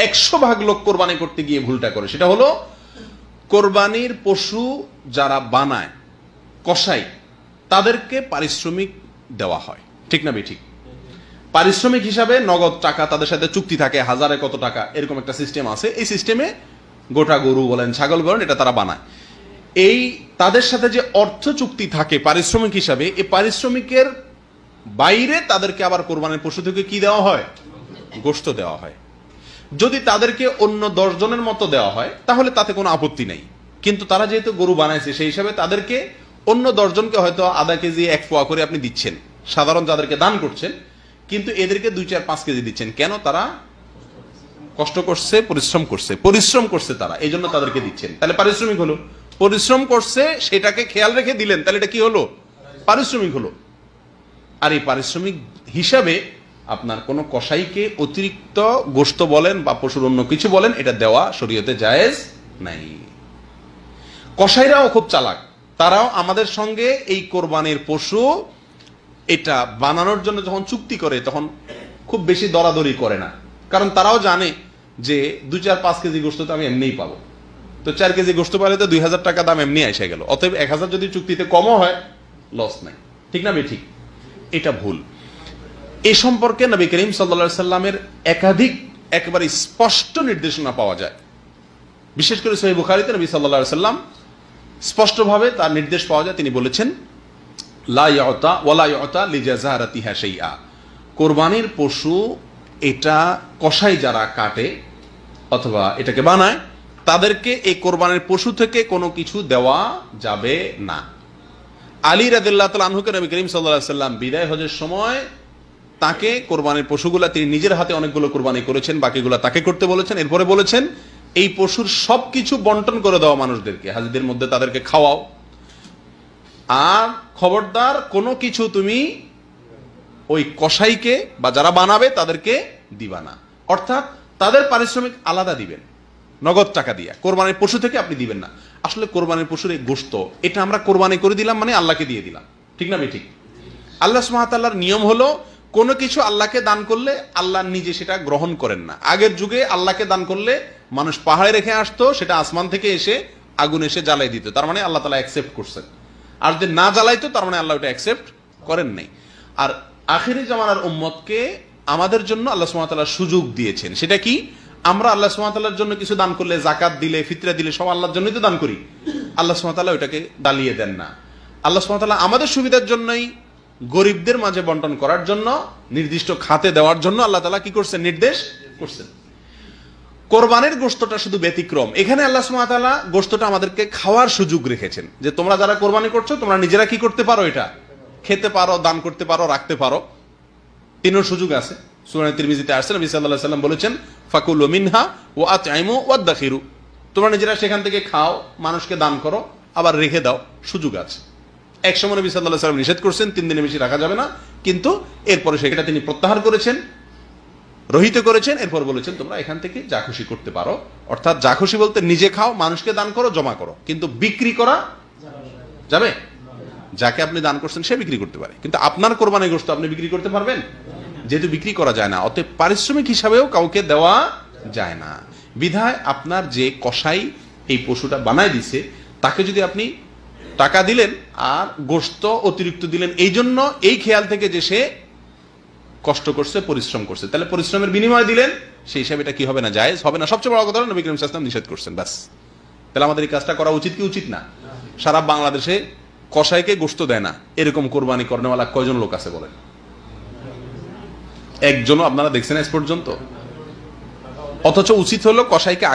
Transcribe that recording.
100 ভাগ লোক কোরবানি করতে গিয়ে ভুলটা করে, সেটা হলো কোরবানির পশু যারা বানায় কসাই তাদেরকে পারিশ্রমিক দেওয়া হয়, ঠিক না ঠিক? পারিশ্রমিক হিসাবে নগদ টাকা, তাদের সাথে চুক্তি থাকে হাজারে কত টাকা, এরকম একটা সিস্টেম আছে। এই সিস্টেমে গোটা গরু বলেন ছাগল বলেন এটা তারা বানায়। এই তাদের সাথে যে অর্থ চুক্তি থাকে পারিশ্রমিক হিসাবে, এই পারিশ্রমিকের বাইরে তাদেরকে আবার কোরবানির পশু থেকে কি দেওয়া হয়? গোশত দেওয়া হয়। যদি তাদেরকে অন্য 10 জনের মতো দেওয়া হয় তাহলে তাতে কোনো আপত্তি নেই, কিন্তু তারা যেহেতু গরু বানাইছে সেই হিসাবে তাদেরকে অন্য 10 জনকে হয়তো আধা কেজি 1 পোয়া করে আপনি দিচ্ছেন, সাধারণ যাদেরকে দান করছেন, কিন্তু এদেরকে 2, 4, 5 কেজি দিচ্ছেন। কেন? তারা কষ্ট করছে, পরিশ্রম করছে তারা, এই জন্য তাদেরকে দিচ্ছেন। তাহলে পারিশ্রমিক হলো। পরিশ্রম করছে সেটাকে খেয়াল রেখে দিলেন, তাহলে এটা কি হলো? পারিশ্রমিক হলো। আর এই পারিশ্রমিক হিসাবে আপনার কোনো কসাইকে অতিরিক্ত গোশত বলেন বা পশুর অন্য কিছু বলেন এটা দেওয়া শরীয়তে জায়েজ নাই। কসাইরাও খুব চালাক, তারাও আমাদের সঙ্গে এই কোরবানির পশু এটা বানানোর জন্য যখন চুক্তি করে তখন খুব বেশি দরাদরি করে না, কারণ তারাও জানে যে 2, 4, 5 কেজি গোশত তো আমি এমনিই পাবো, তো 4 কেজি গোশত পাইলে তো 2000 টাকা দাম এমনি এসে গেল, অতএব 1000 যদি চুক্তিতে কমও হয় লস নাই, ঠিক না ঠিক? এটা ভুল। এই সম্পর্কে নবী করিম সাল্লাল্লাহু আলাইহি সাল্লামের একাধিক একেবারে স্পষ্ট নির্দেশনা পাওয়া যায়। বিশেষ করে সহিহ বুখারীতে নবী সাল্লাল্লাহু আলাইহি সাল্লাম স্পষ্টভাবে তার নির্দেশ পাওয়া যায়। তিনি বলেছেন লা ইউতা ওয়ালা ইউতা লিজাযারাতিহা শাইআ, কোরবানির পশু এটা কসাই যারা কাটে অথবা এটাকে বানায় তাদেরকে এই কোরবানির পশু থেকে কোনো কিছু দেওয়া যাবে না। আলী রাদিয়াল্লাহু তাআলা আনহুকে নবী করিম সাল্লাল্লাহু আলাইহি সাল্লাম বিদায় হজের সময় তাকে কোরবানির পশুগুলা, তিনি নিজের হাতে অনেকগুলো কোরবানি করেছেন, বাকিগুলা তাকে করতে বলেছেন। এরপরে বলেছেন এই পশুর সবকিছু বন্টন করে দেওয়া মানুষদেরকে, হাজিদের মধ্যে তাদেরকে খাওয়াও, আর খবরদার কোনো কিছু তুমি ওই কসাইকে বা যারা বানাবে তাদেরকে দিবা না। অর্থাৎ তাদের পারিশ্রমিক আলাদা দিবেন, নগদ টাকা দিয়া, কোরবানির পশু থেকে আপনি দিবেন না। আসলে কোরবানির পশুর এই গোশত এটা আমরা কোরবানি করে দিলাম মানে আল্লাহকে দিয়ে দিলাম, ঠিক না ঠিক? আল্লাহ সুবহানাহু ওয়া তাআলার নিয়ম হলো কোনো কিছু আল্লাহকে দান করলে আল্লাহ নিজে সেটা গ্রহণ করেন না। আগের যুগে আল্লাহকে দান করলে মানুষ পাহাড়ে রেখে আসতো, সেটা আসমান থেকে এসে আগুন এসে জ্বালাই দিত, তার মানে আল্লাহ তাআলা অ্যাকসেপ্ট করছেন। আর যদি না জ্বালাইতো তার মানে আল্লাহ ওটা অ্যাকসেপ্ট করেন নাই। আর আখিরি জামানার উম্মতকে আমাদের জন্য আল্লাহ সুবহানাহু ওয়া তাআলা সুযোগ দিয়েছেন। সেটা কি? আমরা আল্লাহ সুবহানাহু ওয়া তাআলার জন্য কিছু দান করলে, যাকাত দিলে, ফিতরা দিলে সব আল্লাহর জন্যই তো দান করি। আল্লাহ সুবহানাহু ওয়া তাআলা ওটাকে ডালিয়ে দেন না। আল্লাহ সুবহানাহু ওয়া তাআলা আমাদের সুবিধার জন্যই গরিবদের মাঝে বন্টন করার জন্য, নির্দিষ্ট খাতে দেওয়ার জন্য আল্লাহ তাআলা কি করছেন? নির্দেশ করছেন। কোরবানির গোশতটা শুধু ব্যতিক্রম। এখানে আল্লাহ সুবহানাহু ওয়া তাআলা গোশতটা আমাদেরকে খাওয়ার সুযোগ রেখেছেন, যে তোমরা যারা কোরবানি করছো তোমরা নিজেরা কি করতে পারো? এটা খেতে পারো, দান করতে পারো, রাখতে পারো, তিনের সুযোগ আছে। সূরা তিরমিজিতে আসছে নবী সাল্লাল্লাহু আলাইহি ওয়াসাল্লাম বলেছেন ফাকুলু মিনহা ওয়া আতইমু ওয়াদাখিরু, তোমরা নিজেরা সেখান থেকে খাও, মানুষকে দান করো, আবার রেখে দাও, সুযোগ আছে। এক সময় নবী সাল্লাল্লাহু আলাইহি ওয়াসাল্লাম নিষেধ করছেন 3 দিনের বেশি রাখা যাবে না, কিন্তু এরপরে সেটা তিনি প্রত্যাহার করেছেন, রহিত করেছেন। এরপর বলেছেন তোমরা এখান থেকে যা খুশি করতে পারো। অর্থাৎ যা খুশি বলতে নিজে খাও, মানুষকে দান করো, জমা করো, কিন্তু বিক্রি করা যাবে? যাকে আপনি দান করছেন সে বিক্রি করতে পারে, কিন্তু আপনার কোরবানির গোশত আপনি বিক্রি করতে পারবেন? যেহেতু বিক্রি করা যায় না, অতএব পারিশ্রমিক হিসাবেও কাউকে দেওয়া যায় না। বিধায় আপনার যে কসাই এই পশুটা বানায় দিছে তাকে যদি আপনি টাকা দিলেন আর গোশত অতিরিক্ত দিলেন এই জন্য, এই খেয়াল থেকে যে সে কষ্ট করছে, পরিশ্রম করছে, তাহলে পরিশ্রমের বিনিময় দিলেন, সেই হিসাবে এটা কি হবে না? জায়েজ হবে না। সবচেয়ে বড় কথা হলো নবী করিম সাল্লাল্লাহু আলাইহি ওয়াসাল্লাম নিষেধ করছেন, ব্যাস। তাহলে আমাদের এই কাজটা করা উচিত কি উচিত না? সারা বাংলাদেশে কসাইকে গোশত দেয় না এরকম কোরবানি করেনওয়ালা কয়জন লোক আছে বলেন? একজনও আপনারা দেখছেন আজ পর্যন্ত? অথচ উচিত হলো কসাইকে